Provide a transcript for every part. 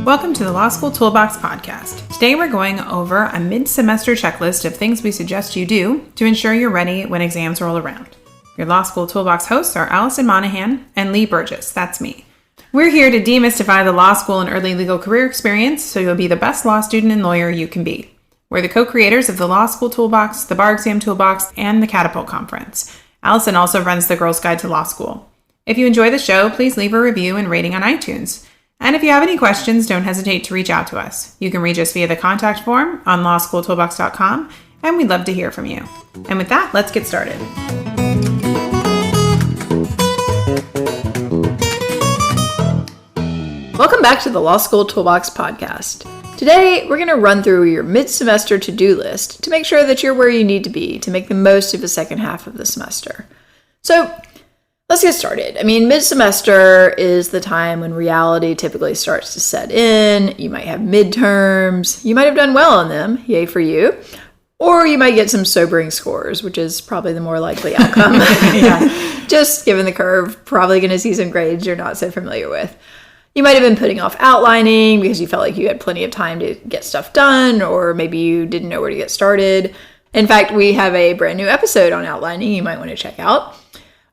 Welcome to the Law School Toolbox podcast. Today we're going over a mid-semester checklist of things we suggest you do to ensure you're ready when exams roll around. Your Law School Toolbox hosts are Allison Monahan and Lee Burgess. That's me. We're here to demystify the law school and early legal career experience so you'll be the best law student and lawyer you can be. We're the co-creators of the Law School Toolbox, the Bar Exam Toolbox, and the Catapult Conference. Allison also runs the Girls Guide to Law School. If you enjoy the show, please leave a review and rating on iTunes. And if you have any questions, don't hesitate to reach out to us. You can reach us via the contact form on lawschooltoolbox.com, and we'd love to hear from you. And with that, let's get started. Welcome back to the Law School Toolbox podcast. Today, we're going to run through your mid-semester to-do list to make sure that you're where you need to be to make the most of the second half of the semester. So, let's get started. Mid-semester is the time when reality typically starts to set in. You might have midterms. You might have done well on them. Yay for you. Or you might get some sobering scores, which is probably the more likely outcome. Yeah. Just given the curve, probably going to see some grades you're not so familiar with. You might have been putting off outlining because you felt like you had plenty of time to get stuff done, or maybe you didn't know where to get started. In fact, we have a brand new episode on outlining you might want to check out.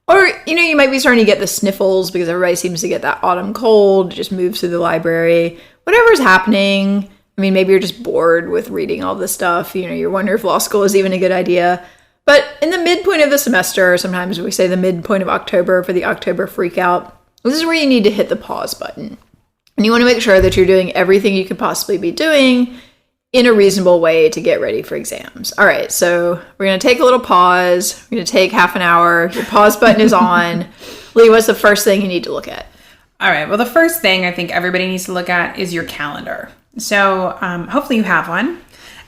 Or, you might be starting to get the sniffles because everybody seems to get that autumn cold, just moves through the library. Whatever's happening, maybe you're just bored with reading all this stuff. You're wondering if law school is even a good idea. But in the midpoint of the semester, sometimes we say the midpoint of October for the October freakout, this is where you need to hit the pause button. And you want to make sure that you're doing everything you could possibly be doing in a reasonable way to get ready for exams. All right, so we're going to take a little pause. We're going to take half an hour. Your pause button is on. Lee, what's the first thing you need to look at? All right, well, the first thing I think everybody needs to look at is your calendar. So hopefully you have one.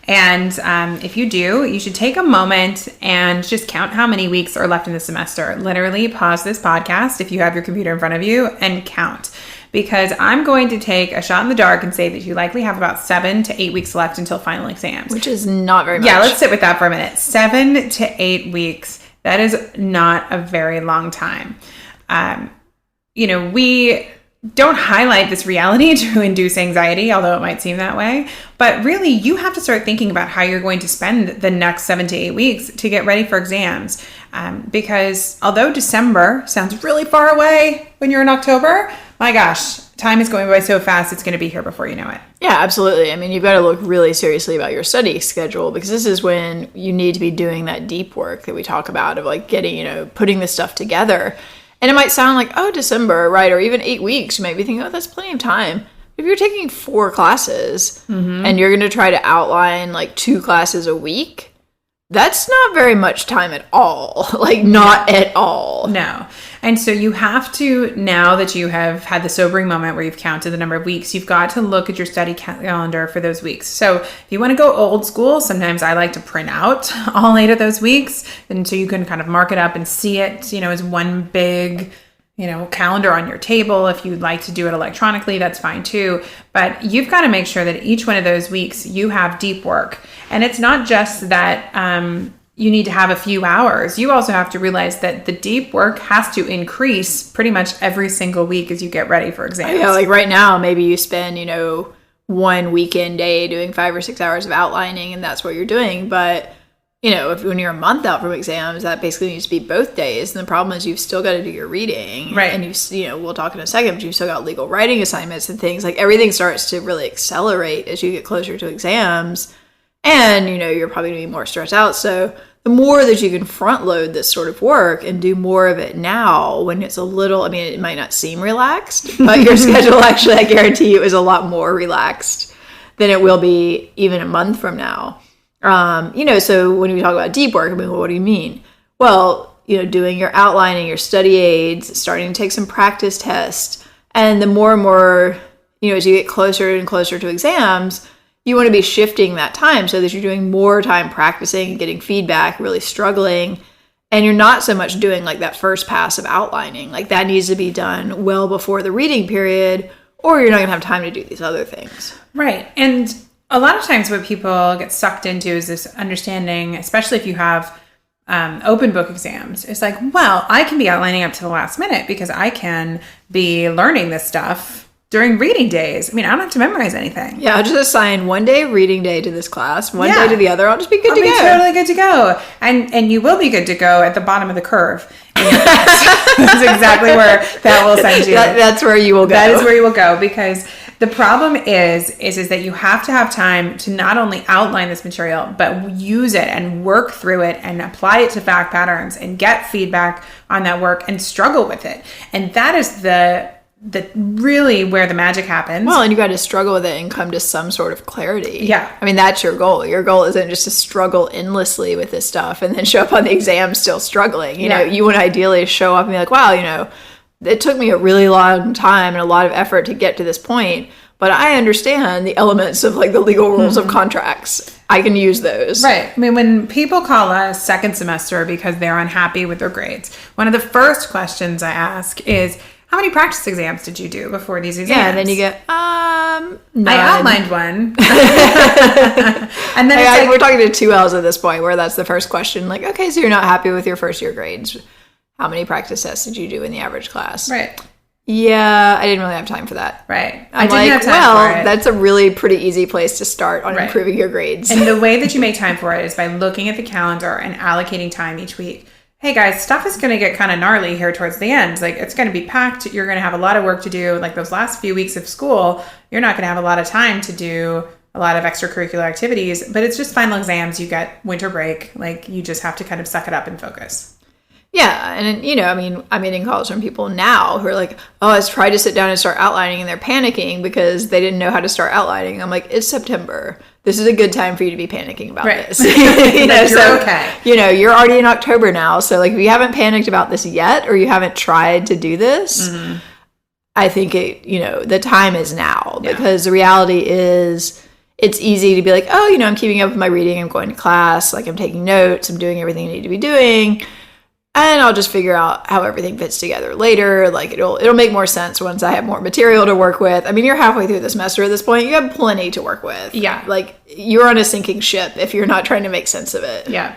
And if you do, you should take a moment and just count how many weeks are left in the semester. Literally pause this podcast if you have your computer in front of you and count. Because I'm going to take a shot in the dark and say that you likely have about 7 to 8 weeks left until final exams. Which is not very much. Yeah, let's sit with that for a minute. 7 to 8 weeks. That is not a very long time. We don't highlight this reality to induce anxiety, although it might seem that way. But really, you have to start thinking about how you're going to spend the next 7 to 8 weeks to get ready for exams. Because although December sounds really far away when you're in October, my gosh, time is going by so fast, it's going to be here before you know it. Yeah, absolutely. You've got to look really seriously about your study schedule because this is when you need to be doing that deep work that we talk about of getting, putting this stuff together. And it might sound like, oh, December, right? Or even 8 weeks. You might be thinking, oh, that's plenty of time. If you're taking 4 classes and you're going to try to outline 2 classes a week, that's not very much time at all. Not at all. No. And so you have to, now that you have had the sobering moment where you've counted the number of weeks, you've got to look at your study calendar for those weeks. So if you want to go old school, sometimes I like to print out all 8 of those weeks. And so you can kind of mark it up and see it, as one big, calendar on your table. If you'd like to do it electronically, that's fine too. But you've got to make sure that each one of those weeks you have deep work. And it's not just that you need to have a few hours. You also have to realize that the deep work has to increase pretty much every single week as you get ready for exams. Yeah, right now, maybe you spend, one weekend day doing 5 or 6 hours of outlining and that's what you're doing. But when you're a month out from exams, that basically needs to be both days. And the problem is you've still got to do your reading. Right. And we'll talk in a second, but you've still got legal writing assignments and things. Everything starts to really accelerate as you get closer to exams. And, you're probably going to be more stressed out. So the more that you can front load this sort of work and do more of it now when it's a little, it might not seem relaxed, but your schedule actually, I guarantee you, is a lot more relaxed than it will be even a month from now. So when we talk about deep work, what do you mean? Well, doing your outlining, your study aids, starting to take some practice tests. And the more and more, as you get closer and closer to exams, you want to be shifting that time so that you're doing more time practicing, getting feedback, really struggling. And you're not so much doing that first pass of outlining. That needs to be done well before the reading period, or you're not going to have time to do these other things. Right. And a lot of times what people get sucked into is this understanding, especially if you have open book exams. It's like, well, I can be outlining up to the last minute because I can be learning this stuff during reading days. I mean, I don't have to memorize anything. Yeah, I'll just assign one day reading day to this class, one day to the other. I'll just be good to go. Totally good to go. And you will be good to go at the bottom of the curve. That's exactly where that will send you. That's where you will go. That is where you will go, because the problem is that you have to have time to not only outline this material, but use it and work through it and apply it to fact patterns and get feedback on that work and struggle with it. And that is the really where the magic happens. Well, and you got to struggle with it and come to some sort of clarity. Yeah. I mean, that's your goal. Your goal isn't just to struggle endlessly with this stuff and then show up on the exam still struggling. You know, you want to ideally show up and be like, wow, you know, it took me a really long time and a lot of effort to get to this point, but I understand the elements of like the legal rules of contracts. I can use those. Right. I mean, when people call us second semester because they're unhappy with their grades, one of the first questions I ask is, how many practice exams did you do before these exams? Yeah, and then you get, none. I outlined one. And then it's like, we're talking to 2Ls at this point where that's the first question. Like, okay, so you're not happy with your first year grades. How many practice tests did you do in the average class? Right. Yeah, I didn't really have time for that. Right. I didn't have time for it. That's a really pretty easy place to start on improving your grades. And the way that you make time for it is by looking at the calendar and allocating time each week. Hey guys, stuff is going to get kind of gnarly here towards the end. Like, it's going to be packed. You're going to have a lot of work to do. Like, those last few weeks of school, you're not going to have a lot of time to do a lot of extracurricular activities, but it's just final exams. You get winter break. Like, you just have to kind of suck it up and focus. Yeah. And, you know, I mean, I'm getting calls from people now who are like, oh, I tried to sit down and start outlining and they're panicking because they didn't know how to start outlining. I'm like, it's September. This is a good time for you to be panicking about this. You know, you're okay. You know, you're already in October now. So like, if you haven't panicked about this yet, or you haven't tried to do this, I think the time is now, because the reality is it's easy to be like, oh, you know, I'm keeping up with my reading. I'm going to class. Like, I'm taking notes. I'm doing everything I need to be doing. And I'll just figure out how everything fits together later. Like, it'll make more sense once I have more material to work with. I mean, you're halfway through the semester at this point. You have plenty to work with. Yeah. Like, you're on a sinking ship if you're not trying to make sense of it. Yeah.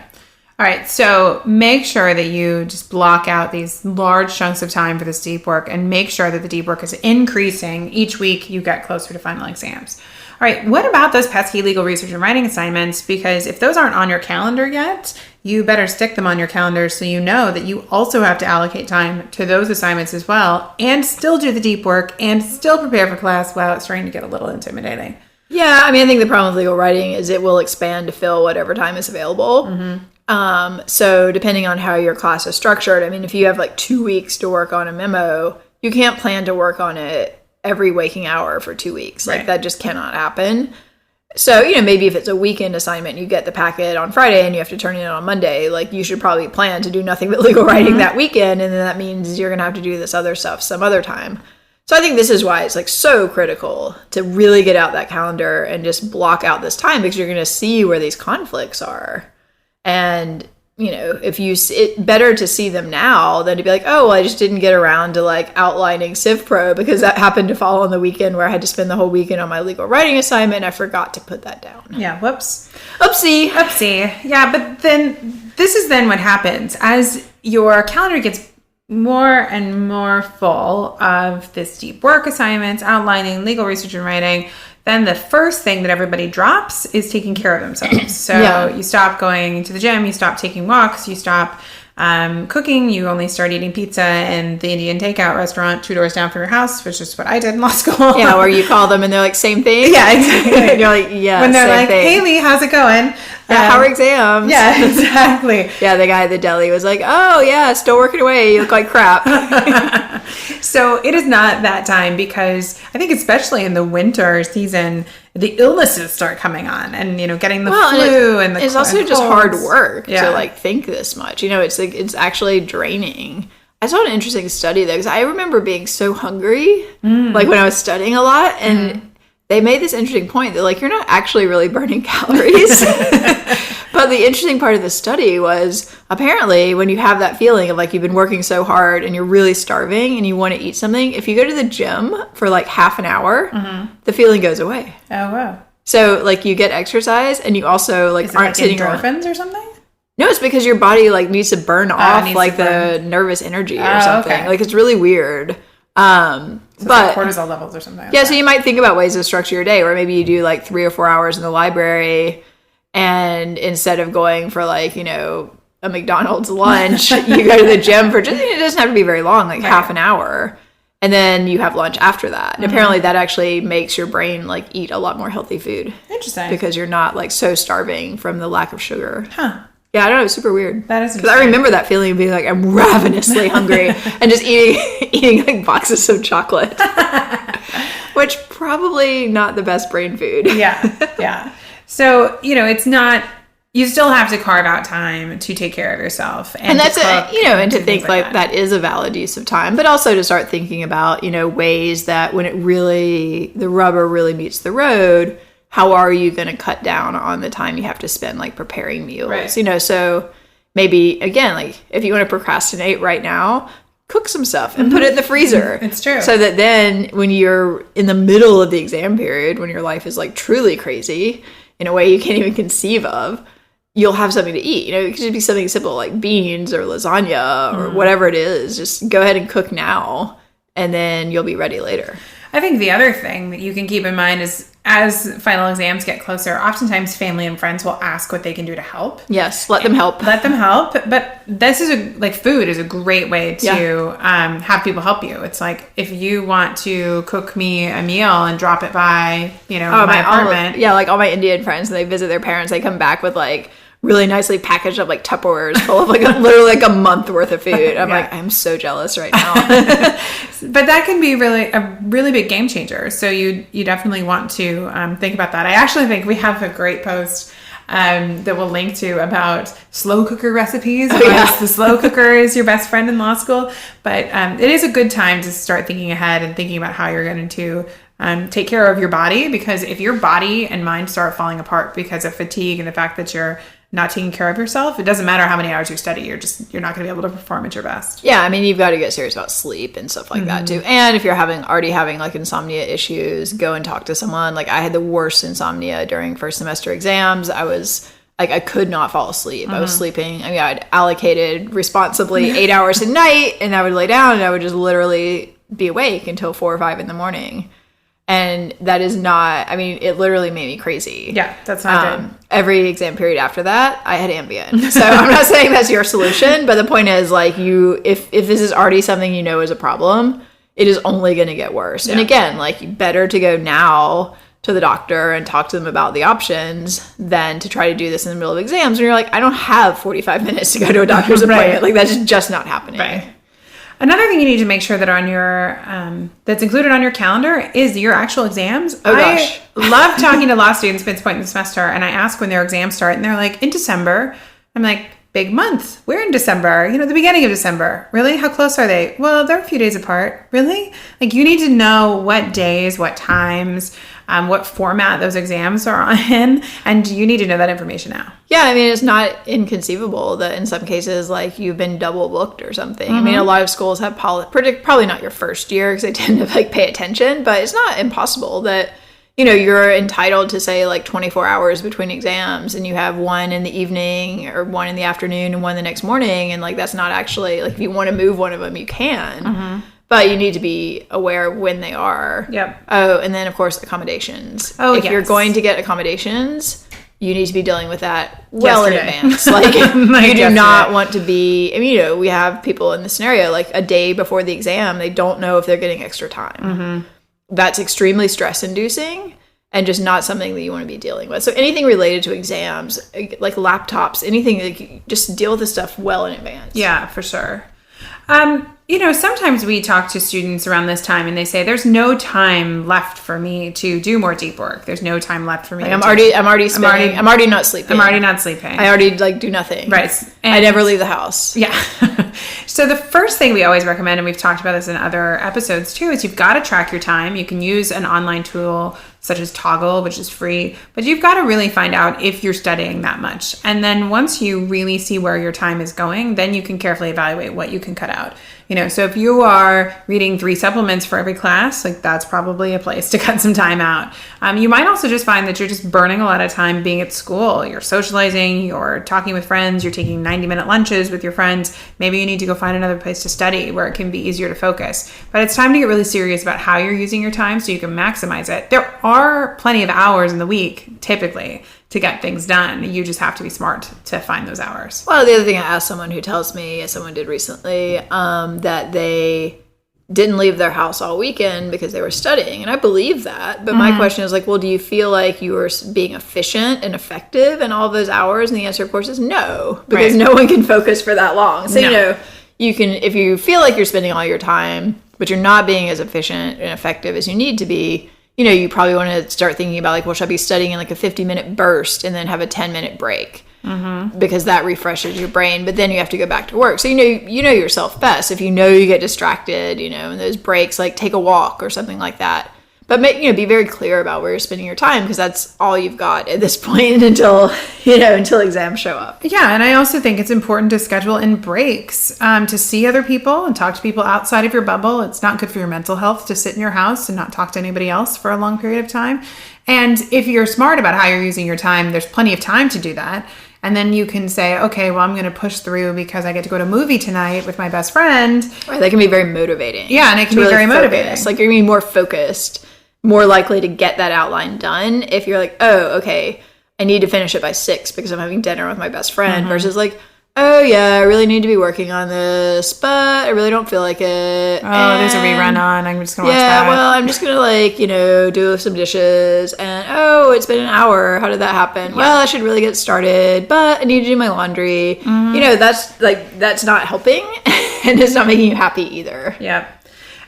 All right. So make sure that you just block out these large chunks of time for this deep work, and make sure that the deep work is increasing each week you get closer to final exams. All right, what about those pesky legal research and writing assignments? Because if those aren't on your calendar yet, you better stick them on your calendar so you know that you also have to allocate time to those assignments as well, and still do the deep work and still prepare for class while it's starting to get a little intimidating. Yeah, I mean, I think the problem with legal writing is it will expand to fill whatever time is available. So depending on how your class is structured, I mean, if you have like 2 weeks to work on a memo, you can't plan to work on it every waking hour for 2 weeks. Like, that just cannot happen. So, you know, maybe if it's a weekend assignment, you get the packet on Friday and you have to turn it in on Monday. Like, you should probably plan to do nothing but legal writing that weekend. And then that means you're going to have to do this other stuff some other time. So I think this is why it's like so critical to really get out that calendar and just block out this time, because you're going to see where these conflicts are. And, you know, it's better to see them now than to be like, oh, well, I just didn't get around to like outlining Civ Pro because that happened to fall on the weekend where I had to spend the whole weekend on my legal writing assignment and I forgot to put that down. Yeah, whoops. Oopsie. Yeah, but then this is then what happens as your calendar gets more and more full of this deep work assignments, outlining, legal research and writing. Then the first thing that everybody drops is taking care of themselves. So you stop going to the gym, you stop taking walks, you stop cooking, you only start eating pizza in the Indian takeout restaurant 2 doors down from your house, which is what I did in law school. Yeah, where you call them and they're like, same thing? Yeah, exactly. And you're like, yeah, when they're same like, thing. hey Lee, how's it going? Yeah, how are exams? Yeah, exactly. Yeah, the guy at the deli was like, oh yeah, still working away, you look like crap. So it is not that time, because I think especially in the winter season, the illnesses start coming on, and, you know, getting the flu and the it's also just hard work to like think this much. You know, it's like, it's actually draining. I saw an interesting study though, because I remember being so hungry, like when I was studying a lot, and they made this interesting point that like, you're not actually really burning calories. But the interesting part of the study was apparently when you have that feeling of like you've been working so hard and you're really starving and you want to eat something, if you go to the gym for like half an hour, the feeling goes away. Oh, wow. So like you get exercise and you also like aren't sitting around. Endorphins or something? No, it's because your body like needs to burn off the nervous energy or something. Okay. Like it's really weird. So but cortisol levels or something. Yeah, so you might think about ways to structure your day where maybe you do like 3 or 4 hours in the library, and instead of going for like, you know, a McDonald's lunch, you go to the gym for just, it doesn't have to be very long, like half an hour. And then you have lunch after that. And apparently that actually makes your brain like eat a lot more healthy food. Interesting. Because you're not like so starving from the lack of sugar. Huh. Yeah, I don't know. It's super weird. That is because I remember that feeling of being like, I'm ravenously hungry and just eating like boxes of chocolate, which probably not the best brain food. Yeah. So, you know, it's not, you still have to carve out time to take care of yourself. And that's and to think like that is a valid use of time, but also to start thinking about, you know, ways that when the rubber really meets the road, how are you going to cut down on the time you have to spend like preparing meals? Right. You know, so maybe again, like if you want to procrastinate right now, cook some stuff and put it in the freezer. It's true. So that then when you're in the middle of the exam period, when your life is like truly crazy in a way you can't even conceive of, you'll have something to eat. You know, it could just be something simple like beans or lasagna or whatever it is. Just go ahead and cook now and then you'll be ready later. I think the other thing that you can keep in mind is as final exams get closer, oftentimes family and friends will ask what they can do to help. Yes, let them help. But this is food is a great way to have people help you. It's like if you want to cook me a meal and drop it by, you know, my apartment. Like all my Indian friends, they visit their parents, they come back with like really nicely packaged up like Tupperwares full of like literally like a month worth of food. I'm like, I'm so jealous right now. But that can be a really big game changer. So you definitely want to think about that. I actually think we have a great post that we'll link to about slow cooker recipes. The slow cooker is your best friend in law school. But it is a good time to start thinking ahead and thinking about how you're going to take care of your body, because if your body and mind start falling apart because of fatigue and the fact that you're not taking care of yourself, it doesn't matter how many hours you study, you're not going to be able to perform at your best. Yeah, I mean, you've got to get serious about sleep and stuff like that too. And if you're already having like insomnia issues, go and talk to someone. Like I had the worst insomnia during first semester exams. I was like, I could not fall asleep. I was sleeping. I mean, I'd allocated responsibly 8 hours a night, and I would lay down and I would just literally be awake until 4 or 5 in the morning. And that is not, I mean, it literally made me crazy. Yeah, that's not good. Every exam period after that, I had Ambien. So I'm not saying that's your solution, but the point is like if this is already something you know is a problem, it is only going to get worse. Yeah. And again, like better to go now to the doctor and talk to them about the options than to try to do this in the middle of exams when you're like, I don't have 45 minutes to go to a doctor's appointment. Like that's just not happening. Right. Another thing you need to make sure that on your that's included on your calendar is your actual exams. Oh gosh. I love talking to law students at this point in the semester, and I ask when their exams start, and they're like, in December. I'm like, big month. We're in December, the beginning of December. Really? How close are they? Well, they're a few days apart. Really? Like you need to know what days, what times, what format those exams are in, and you need to know that information now. Yeah, I mean, it's not inconceivable that in some cases, like, you've been double booked or something. I mean, a lot of schools have probably not your first year because they tend to, like, pay attention, but it's not impossible that, you're entitled to, say, like, 24 hours between exams, and you have one in the evening or one in the afternoon and one the next morning, and, like, that's not actually, like, if you want to move one of them, you can. But you need to be aware of when they are. Yep. Oh, and then, of course, accommodations. If you're going to get accommodations, you need to be dealing with that in advance. Like, you do not want to be... I mean, we have people in the scenario, like, a day before the exam, they don't know if they're getting extra time. That's extremely stress-inducing and just not something that you want to be dealing with. So anything related to exams, like laptops, anything, like, just deal with this stuff well in advance. Yeah, for sure. Sometimes we talk to students around this time and they say, there's no time left for me to do more deep work. There's no time left for me. Like I'm already not sleeping. I'm already not sleeping. I already do nothing. Right. And I never leave the house. Yeah. So the first thing we always recommend, and we've talked about this in other episodes too, is you've got to track your time. You can use an online tool such as Toggle, which is free. But you've got to really find out if you're studying that much. And then once you really see where your time is going, then you can carefully evaluate what you can cut out. So if you are reading 3 supplements for every class, like that's probably a place to cut some time out. You might also just find that you're just burning a lot of time being at school. You're socializing, you're talking with friends, you're taking 90-minute lunches with your friends. Maybe you need to go find another place to study where it can be easier to focus. But it's time to get really serious about how you're using your time so you can maximize it. There are plenty of hours in the week, typically, to get things done. You just have to be smart to find those hours. Well, the other thing I asked someone who tells me, as someone did recently, that they didn't leave their house all weekend because they were studying. And I believe that. But my question is like, well, do you feel like you were being efficient and effective in all those hours? And the answer, of course, is no, because no one can focus for that long. So, you can, if you feel like you're spending all your time, but you're not being as efficient and effective as you need to be, you probably want to start thinking about like, well, should I be studying in like a 50-minute burst and then have a 10-minute break? Because that refreshes your brain, but then you have to go back to work. So you know yourself best. If you get distracted, in those breaks, like take a walk or something like that. But be very clear about where you're spending your time, because that's all you've got at this point until exams show up. Yeah, and I also think it's important to schedule in breaks to see other people and talk to people outside of your bubble. It's not good for your mental health to sit in your house and not talk to anybody else for a long period of time. And if you're smart about how you're using your time, there's plenty of time to do that. And then you can say, okay, well, I'm going to push through because I get to go to a movie tonight with my best friend. Right, that can be very motivating. Yeah, and it can be very motivating. Like you're going to be more focused, more likely to get that outline done if you're like, oh, okay, I need to finish it by 6 because I'm having dinner with my best friend, versus like, oh yeah, I really need to be working on this, but I really don't feel like it. Oh, there's a rerun on. I'm just going to watch that. Yeah, well, I'm just going to do some dishes, and oh, it's been an hour. How did that happen? Yeah. Well, I should really get started, but I need to do my laundry. That's not helping, and it's not making you happy either. Yeah.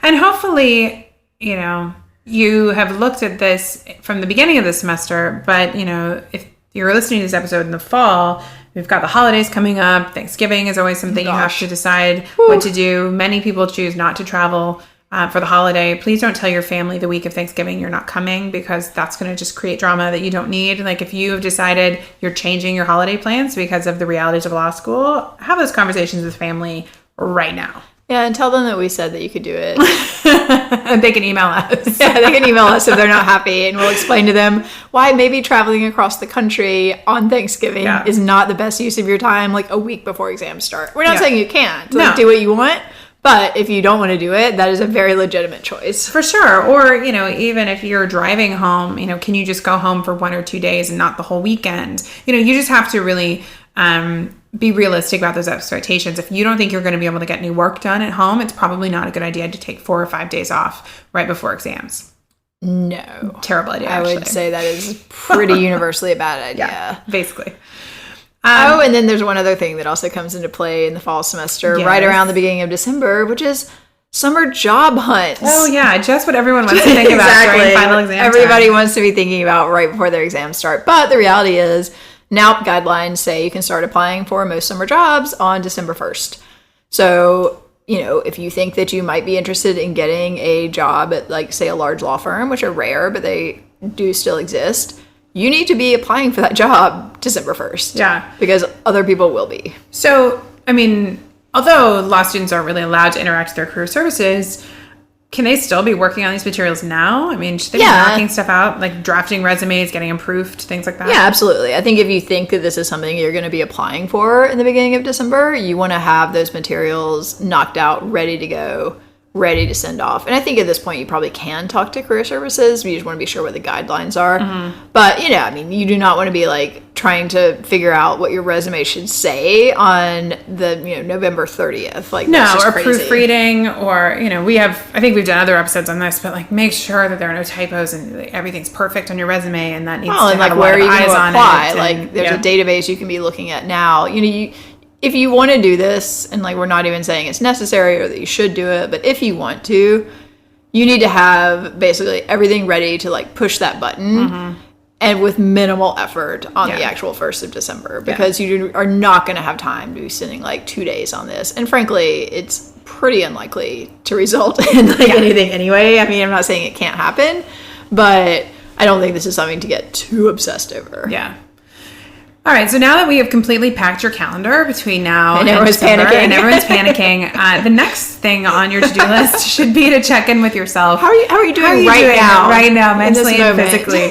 And hopefully, you have looked at this from the beginning of the semester, but, if you're listening to this episode in the fall, we've got the holidays coming up. Thanksgiving is always something you have to decide what to do. Many people choose not to travel for the holiday. Please don't tell your family the week of Thanksgiving you're not coming, because that's going to just create drama that you don't need. Like if you have decided you're changing your holiday plans because of the realities of law school, have those conversations with family right now. Yeah, and tell them that we said that you could do it. And they can email us. Yeah, they can email us if they're not happy, and we'll explain to them why maybe traveling across the country on Thanksgiving is not the best use of your time, like a week before exams start. We're not saying you can't. Do what you want, but if you don't want to do it, that is a very legitimate choice. For sure. Or, even if you're driving home, can you just go home for 1 or 2 days and not the whole weekend? You just have to really be realistic about those expectations. If you don't think you're going to be able to get any work done at home, it's probably not a good idea to take 4 or 5 days off right before exams. No. Terrible idea, I would say that is pretty universally a bad idea. Yeah, basically. And then there's one other thing that also comes into play in the fall semester, right around the beginning of December, which is summer job hunts. Oh, yeah, just what everyone wants to think about during final exam Everybody wants to be thinking about right before their exams start. But the reality is, NALP guidelines say you can start applying for most summer jobs on December 1st. So, if you think that you might be interested in getting a job at, like, say, a large law firm, which are rare, but they do still exist, you need to be applying for that job December 1st. Yeah. Because other people will be. So, although law students aren't really allowed to interact with their career services, can they still be working on these materials now? Should they be knocking stuff out, like drafting resumes, getting improved, things like that? Yeah, absolutely. I think if you think that this is something you're going to be applying for in the beginning of December, you want to have those materials knocked out, ready to go, ready to send off. And I think at this point you probably can talk to career services. You just want to be sure what the guidelines are. Mm-hmm. But, you do not want to be like trying to figure out what your resume should say on the, November 30th. Like, no, or crazy. Proofreading, or, I think we've done other episodes on this, but like make sure that there are no typos and everything's perfect on your resume, and that needs to have a lot of eyes on it. Like there's a database you can be looking at now. If you want to do this, and like we're not even saying it's necessary or that you should do it, but if you want to, you need to have basically everything ready to like push that button, and with minimal effort on the actual 1st of December, because you are not going to have time to be spending like 2 days on this. And frankly, it's pretty unlikely to result in anything anyway. I'm not saying it can't happen, but I don't think this is something to get too obsessed over. Yeah. All right, so now that we have completely packed your calendar between now and everyone's December, panicking. and everyone's panicking, the next thing on your to-do list should be to check in with yourself. How are you doing right now, mentally and physically?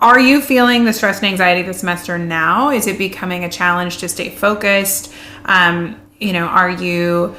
Are you feeling the stress and anxiety this semester now? Is it becoming a challenge to stay focused? Are you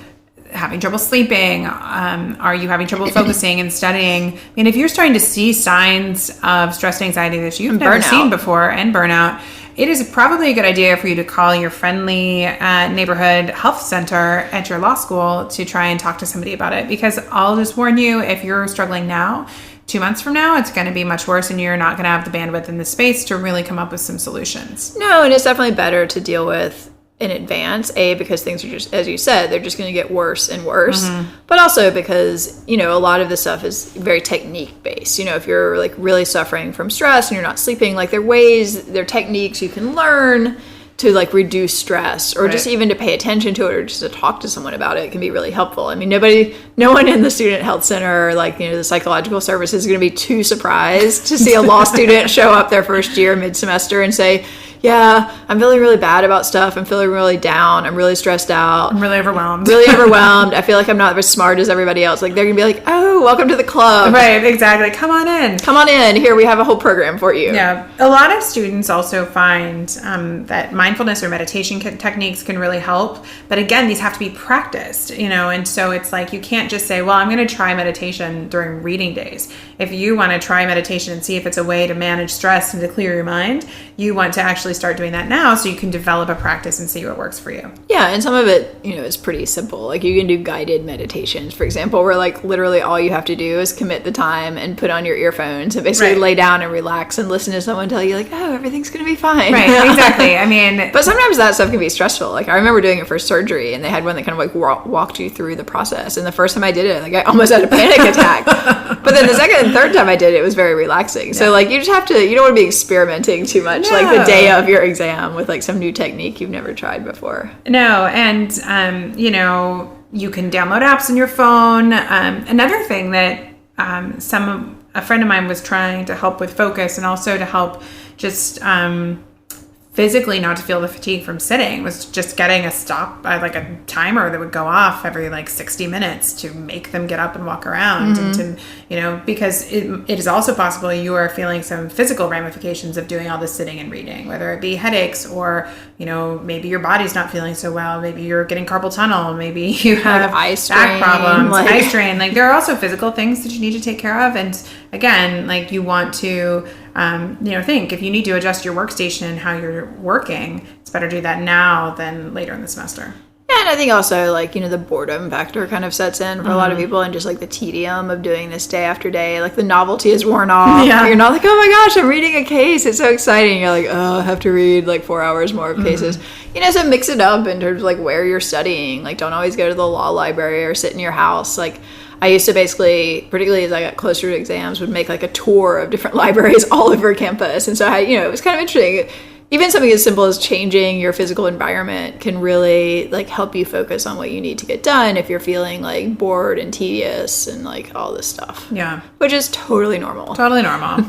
having trouble sleeping? Are you having trouble focusing and studying? I mean, if you're starting to see signs of stress and anxiety that you've never seen before and burnout, it is probably a good idea for you to call your friendly neighborhood health center at your law school to try and talk to somebody about it. Because I'll just warn you, if you're struggling now, 2 months from now, it's going to be much worse, and you're not going to have the bandwidth and the space to really come up with some solutions. No, and it's definitely better to deal with in advance, because things are just, as you said, they're just going to get worse and worse, but also because, a lot of this stuff is very technique based. If you're like really suffering from stress and you're not sleeping, like there are techniques you can learn to like reduce stress, or just even to pay attention to it, or just to talk to someone about it can be really helpful. I mean, no one in the student health center or like, the psychological service is going to be too surprised to see a law student show up their first year mid-semester and say, yeah, I'm feeling really bad about stuff. I'm feeling really down. I'm really stressed out. I'm really overwhelmed. I feel like I'm not as smart as everybody else. Like, they're going to be like, oh, welcome to the club. Right, exactly. Come on in. Here, we have a whole program for you. Yeah. A lot of students also find that mindfulness or meditation techniques can really help. But again, these have to be practiced, and so it's like you can't just say, well, I'm going to try meditation during reading days. If you want to try meditation and see if it's a way to manage stress and to clear your mind, you want to actually start doing that now so you can develop a practice and see what works for you. Yeah, and some of it, is pretty simple. Like you can do guided meditations, for example, where like literally all you have to do is commit the time and put on your earphones and basically lay down and relax and listen to someone tell you like, oh, everything's going to be fine. Right, exactly. I mean, but sometimes that stuff can be stressful. Like I remember doing it for surgery, and they had one that kind of like walked you through the process. And the first time I did it, like I almost had a panic attack. But then the second and third time I did it, it was very relaxing. Yeah. So like you don't want to be experimenting too much like the day of your exam with like some new technique you've never tried before. No, and you can download apps on your phone. Another thing that a friend of mine was trying to help with focus and also to help just physically not to feel the fatigue from sitting was just getting a stop, like a timer that would go off every like 60 minutes to make them get up and walk around and to, because it is also possible you are feeling some physical ramifications of doing all this sitting and reading, whether it be headaches or, maybe your body's not feeling so well. Maybe you're getting carpal tunnel. Maybe you have eye back problems, eye strain. Like there are also physical things that you need to take care of. And again, like you want to, think if you need to adjust your workstation and how you're working, it's better to do that now than later in the semester. And I think also like, the boredom factor kind of sets in for a lot of people, and just like the tedium of doing this day after day, like the novelty is worn off. Yeah. You're not like, oh my gosh, I'm reading a case. It's so exciting. You're like, oh, I have to read like 4 hours more of cases. So mix it up in terms of like where you're studying. Like don't always go to the law library or sit in your house. Like I used to basically, particularly as I got closer to exams, would make like a tour of different libraries all over campus. And so it was kind of interesting. Even something as simple as changing your physical environment can really like help you focus on what you need to get done if you're feeling like bored and tedious and like all this stuff. Yeah. Which is totally normal. Totally normal.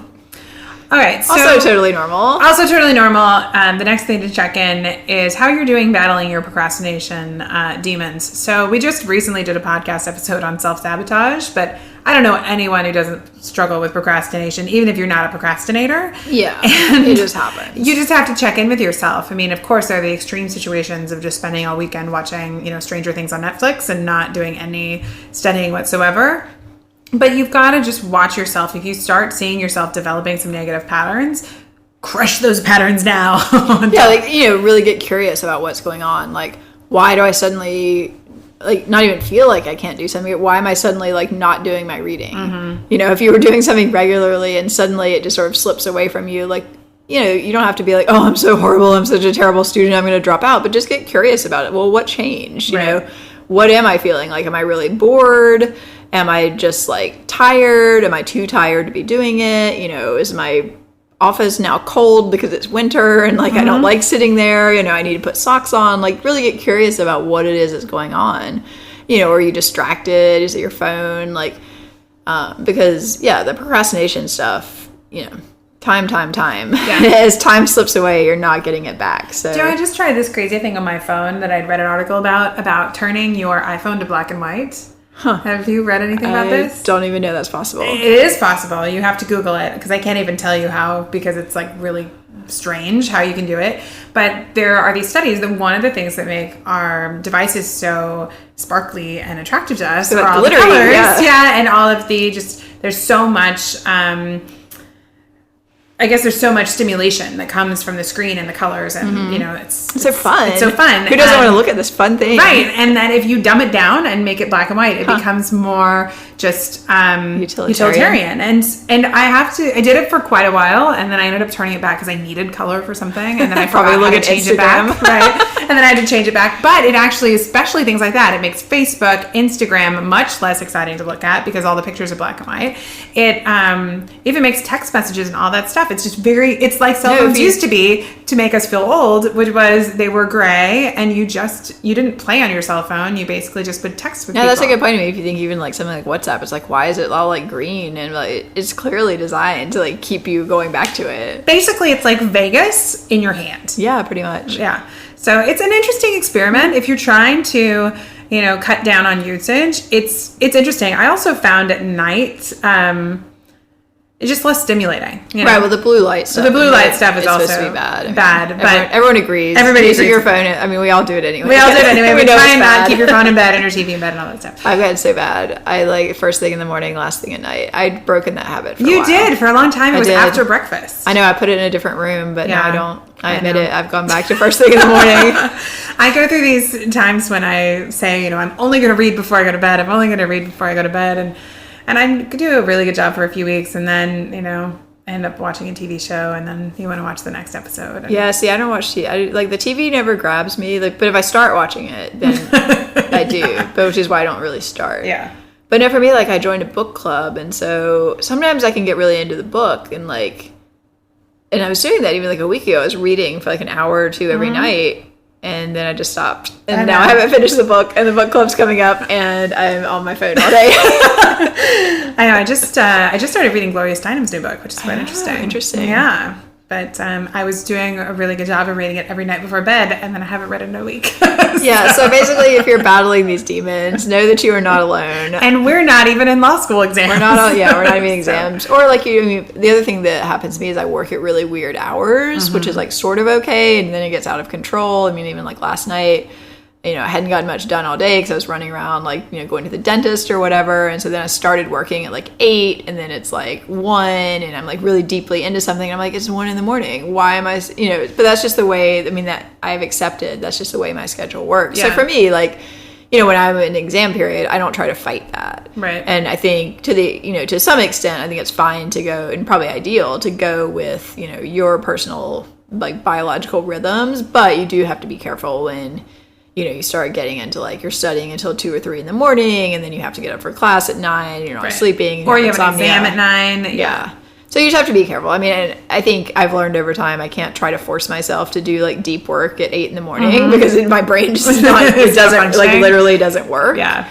All right. So also totally normal. The next thing to check in is how you're doing battling your procrastination demons. So we just recently did a podcast episode on self-sabotage, but I don't know anyone who doesn't struggle with procrastination, even if you're not a procrastinator. Yeah, and it just happens. You just have to check in with yourself. I mean, of course, there are the extreme situations of just spending all weekend watching, Stranger Things on Netflix and not doing any studying whatsoever. But you've got to just watch yourself. If you start seeing yourself developing some negative patterns, crush those patterns now. Yeah, really get curious about what's going on. Like, why do I suddenly not even feel like I can't do something? Why am I suddenly like not doing my reading? If you were doing something regularly and suddenly it just sort of slips away from you, like, you don't have to be like, oh, I'm so horrible, I'm such a terrible student, I'm going to drop out. But just get curious about it. Well, what changed? Right. What am I feeling? Like, am I really bored? Am I just like tired? Am I too tired to be doing it? Is my office now cold because it's winter and like I don't like sitting there? I need to put socks on. Like really get curious about what it is that's going on. Are you distracted? Is it your phone? Like Because the procrastination stuff, time. As time slips away, you're not getting it back. So I just tried this crazy thing on my phone that I'd read an article about turning your iPhone to black and white. Huh. Have you read anything about this? I don't even know that's possible. It is possible. You have to Google it because I can't even tell you how, because it's like really strange how you can do it. But there are these studies that one of the things that make our devices so sparkly and attractive to us are all glittery, the colors. And all of the there's so much I guess there's so much stimulation that comes from the screen and the colors, and it's so fun. It's so fun. Who doesn't want to look at this fun thing? Right, and then if you dumb it down and make it black and white, it becomes more just utilitarian. And I did it for quite a while, and then I ended up turning it back because I needed color for something, and then I probably forgot how to change it back. Right, and then I had to change it back. But it actually, especially things like that, it makes Facebook, Instagram much less exciting to look at because all the pictures are black and white. It even makes text messages and all that stuff. It's just it's like cell phones used to be to make us feel old, which was they were gray and you didn't play on your cell phone. You basically just would text with people. That's a good point to me. If you think even like something like WhatsApp, it's like, why is it all like green? And like, it's clearly designed to like keep you going back to it. Basically, it's like Vegas in your hand. Yeah, pretty much. Yeah. So it's an interesting experiment. If you're trying to, cut down on usage, it's interesting. I also found at night, it's just less stimulating. Right, well, the blue light stuff. The blue light stuff is also supposed to be bad. But everyone agrees. Everybody agrees. Your phone. I mean, we all do it anyway. We all do it anyway. We try and not bad. keep your phone in bed and your TV in bed and all that stuff. I've gotten so bad. I like first thing in the morning, last thing at night. I'd broken that habit for a while. You did. For a long time, it was after breakfast. I know. I put it in a different room, but now I don't. I admit it. I've gone back to first thing in the morning. I go through these times when I say, I'm only going to read before I go to bed. I'm only going to read before I go to bed. And I do a really good job for a few weeks. And then, end up watching a TV show, and then you want to watch the next episode. Yeah, see, I don't watch TV. Like, the TV never grabs me. Like, but if I start watching it, then I do. But which is why I don't really start. Yeah. But no, for me, like, I joined a book club, and so sometimes I can get really into the book, and like, and I was doing that even like a week ago. I was reading for like an hour or two every night. And then I just stopped. And now I haven't finished the book, and the book club's coming up, and I'm on my phone all day. I know. I just started reading Gloria Steinem's new book, which is quite interesting. Interesting. Yeah. But I was doing a really good job of reading it every night before bed, and then I haven't read it in a week. Yeah, so basically, if you're battling these demons, know that you are not alone. And we're not even in law school exams. We're not even in exams. Or like the other thing that happens to me is I work at really weird hours, which is like sort of okay, and then it gets out of control. I mean, even like last night, I hadn't gotten much done all day because I was running around like, going to the dentist or whatever. And so then I started working at like 8, and then it's like 1, and I'm like really deeply into something. And I'm like, it's 1 a.m. Why am I, but that's just the way, that I've accepted. That's just the way my schedule works. Yeah. So for me, like, when I'm in exam period, I don't try to fight that. Right. And I think to some extent, I think it's fine to go, and probably ideal to go with, your personal like biological rhythms, but you do have to be careful when you start getting into like you're studying until 2 or 3 in the morning, and then you have to get up for class at 9, you're not sleeping, or you have an exam at 9. Yeah. So you just have to be careful. I mean, and I think I've learned over time I can't try to force myself to do like deep work at 8 in the morning because my brain just is not, it doesn't like literally doesn't work. Yeah.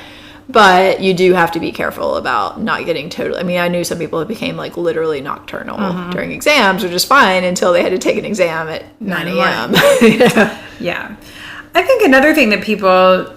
But you do have to be careful about not getting totally. I mean, I knew some people that became like literally nocturnal during exams, which is fine until they had to take an exam at 9 a.m. Yeah. I think another thing that people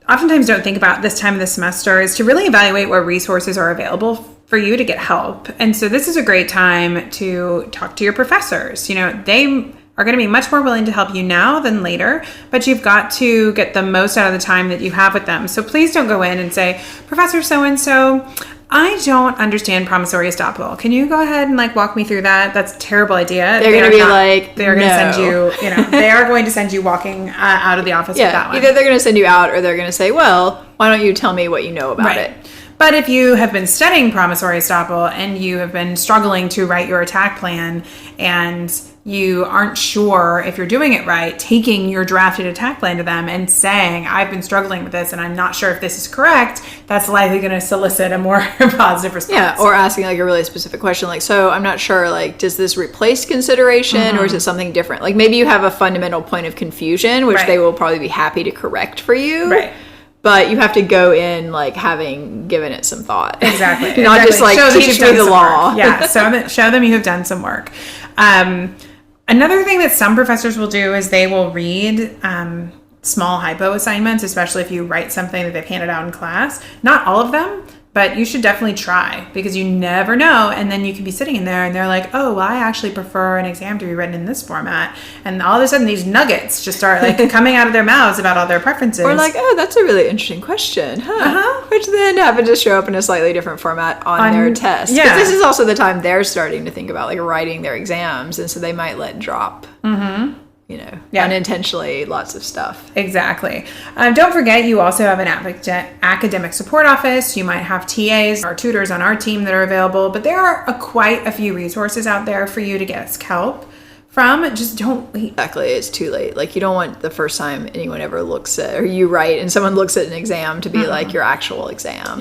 oftentimes don't think about this time of the semester is to really evaluate what resources are available for you to get help. And so this is a great time to talk to your professors. They are going to be much more willing to help you now than later, but you've got to get the most out of the time that you have with them. So please don't go in and say, Professor so-and-so, I don't understand promissory estoppel. Can you go ahead and like walk me through that? That's a terrible idea. They're going to be like, they're going to send you, they are going to send you walking out of the office with that one. Either they're going to send you out, or they're going to say, well, why don't you tell me what you know about it? But if you have been studying promissory estoppel and you have been struggling to write your attack plan and you aren't sure if you're doing it right, taking your drafted attack plan to them and saying, I've been struggling with this and I'm not sure if this is correct, that's likely going to solicit a more positive response. Yeah, or asking like a really specific question like, so I'm not sure, like, does this replace consideration or is it something different? Like maybe you have a fundamental point of confusion, which they will probably be happy to correct for you. Right. but you have to go in like having given it some thought. Exactly. Not just like teach me the law. Yeah, show them you have done some work. Another thing that some professors will do is they will read small hypo assignments, especially if you write something that they've handed out in class. Not all of them, but you should definitely try, because you never know. And then you can be sitting in there and they're like, oh, well, I actually prefer an exam to be written in this format. And all of a sudden these nuggets just start like coming out of their mouths about all their preferences. Or like, oh, that's a really interesting question. Which then happen to show up in a slightly different format on their test. Yeah. Because this is also the time they're starting to think about like writing their exams. And so they might let drop. Unintentionally lots of stuff. Exactly. Don't forget, you also have an academic support office. You might have TAs or tutors on our team that are available, but there are quite a few resources out there for you to get help from. Just don't wait. Exactly. It's too late. Like, you don't want the first time anyone ever looks at, or you write and someone looks at an exam to be like your actual exam.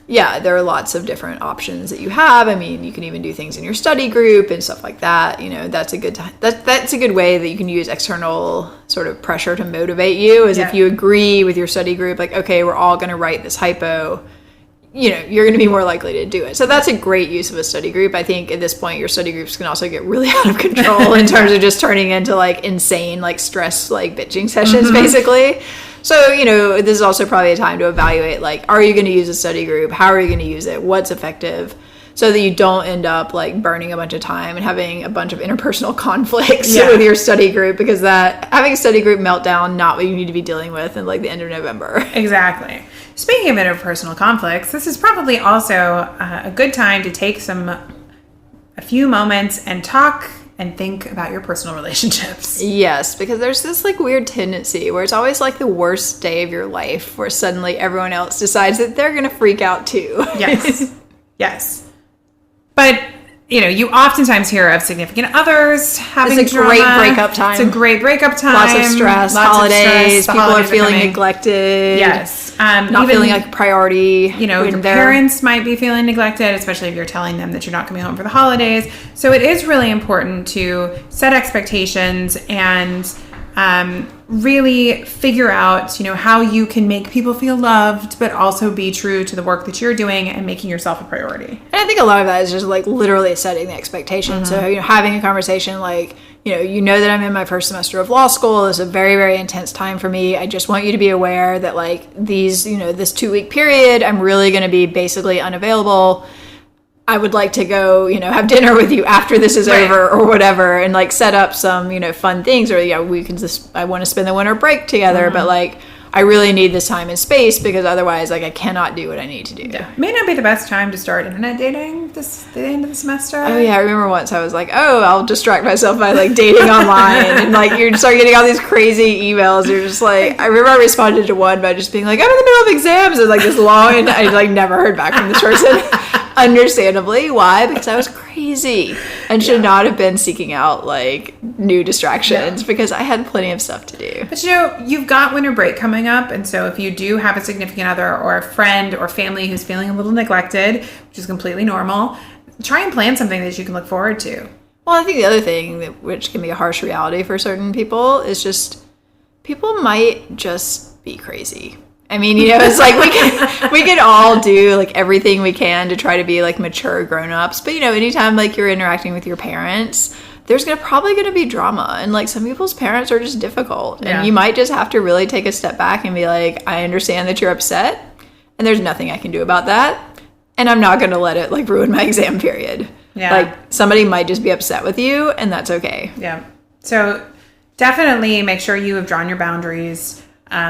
Yeah. There are lots of different options that you have. I mean, you can even do things in your study group and stuff like that. That's a good time. That's a good way that you can use external sort of pressure to motivate you, is if you agree with your study group, like, okay, we're all going to write this hypo, you're going to be more likely to do it. So that's a great use of a study group. I think at this point, your study groups can also get really out of control in terms of just turning into like insane, like stress, like bitching sessions, basically. So, this is also probably a time to evaluate, like, are you going to use a study group? How are you going to use it? What's effective? So that you don't end up, like, burning a bunch of time and having a bunch of interpersonal conflicts with your study group, because having a study group meltdown, not what you need to be dealing with in, like, the end of November. Exactly. Speaking of interpersonal conflicts, this is probably also a good time to take a few moments and talk and think about your personal relationships. Yes, because there's this like weird tendency where it's always like the worst day of your life where suddenly everyone else decides that they're going to freak out too. Yes. But, you oftentimes hear of significant others having It's a great breakup time. It's a great breakup time. Lots of stress, holidays, people are feeling neglected. Yes. Not feeling like a priority. Your parents might be feeling neglected, especially if you're telling them that you're not coming home for the holidays. So it is really important to set expectations and really figure out, how you can make people feel loved, but also be true to the work that you're doing and making yourself a priority. And I think a lot of that is just like literally setting the expectation. So, having a conversation like, that I'm in my first semester of law school. This is a very, very intense time for me. I just want you to be aware that like these, this 2-week period, I'm really going to be basically unavailable. I would like to go, have dinner with you after this is over or whatever, and like set up some, fun things, or we can I want to spend the winter break together, but like I really need this time and space, because otherwise like I cannot do what I need to do. Yeah. May not be the best time to start internet dating the end of the semester. Oh yeah, I remember once I was like, I'll distract myself by like dating online, and like you start getting all these crazy emails. You're just like, I remember I responded to one by just being like, I'm in the middle of exams, and like this long, and I like never heard back from this person. Understandably. Why? Because I was crazy and should not have been seeking out like new distractions, because I had plenty of stuff to do. But you've got winter break coming up, and so if you do have a significant other or a friend or family who's feeling a little neglected, which is completely normal, try and plan something that you can look forward to. Well, I think the other thing which can be a harsh reality for certain people is just people might just be crazy. I mean, it's like we can all do like everything we can to try to be like mature grown-ups. But, anytime like you're interacting with your parents, there's probably going to be drama. And like some people's parents are just difficult. Yeah. And you might just have to really take a step back and be like, I understand that you're upset and there's nothing I can do about that. And I'm not going to let it like ruin my exam period. Yeah. Like somebody might just be upset with you, and that's okay. Yeah. So definitely make sure you have drawn your boundaries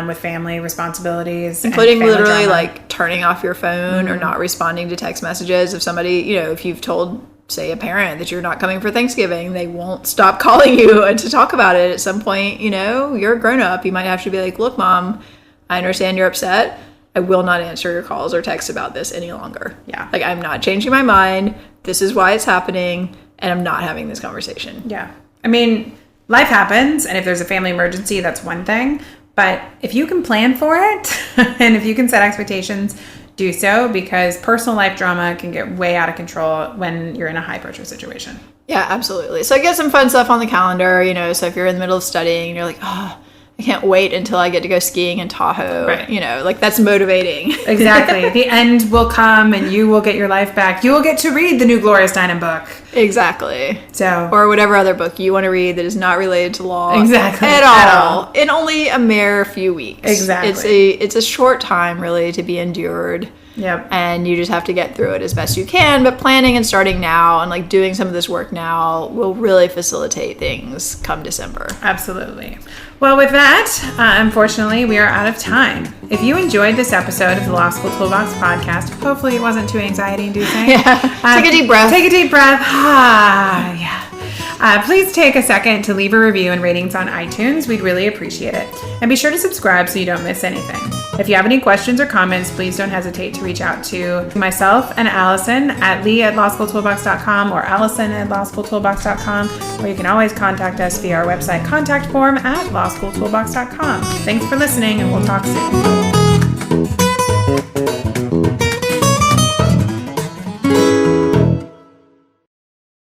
with family responsibilities, including and literally drama. Like turning off your phone or not responding to text messages. If somebody, if you've told, say, a parent that you're not coming for Thanksgiving, they won't stop calling you to talk about it. At some point, you're a grown up. You might have to be like, look, Mom, I understand you're upset. I will not answer your calls or texts about this any longer. Yeah. Like, I'm not changing my mind. This is why it's happening, and I'm not having this conversation. Yeah. I mean, life happens, and if there's a family emergency, that's one thing. But if you can plan for it and if you can set expectations, do so, because personal life drama can get way out of control when you're in a high pressure situation. Yeah, absolutely. So get some fun stuff on the calendar, so if you're in the middle of studying and you're like, I can't wait until I get to go skiing in Tahoe. Right. You know, like that's motivating. Exactly. The end will come and you will get your life back. You will get to read the new Gloria Steinem book. Exactly. So, or whatever other book you want to read that is not related to law. Exactly. At all. In only a mere few weeks. Exactly. It's a short time really to be endured. Yep. And you just have to get through it as best you can. But planning and starting now and like doing some of this work now will really facilitate things come December. Absolutely. Well, with that, unfortunately, we are out of time. If you enjoyed this episode of the Law School Toolbox podcast, hopefully it wasn't too anxiety-inducing. Yeah. Take a deep breath. Take a deep breath. Please take a second to leave a review and ratings on iTunes. We'd really appreciate it. And be sure to subscribe so you don't miss anything. If you have any questions or comments, please don't hesitate to reach out to myself and Allison at lee@lawschooltoolbox.com or allison@lawschooltoolbox.com, or you can always contact us via our website contact form at lawschooltoolbox.com. Thanks for listening, and we'll talk soon.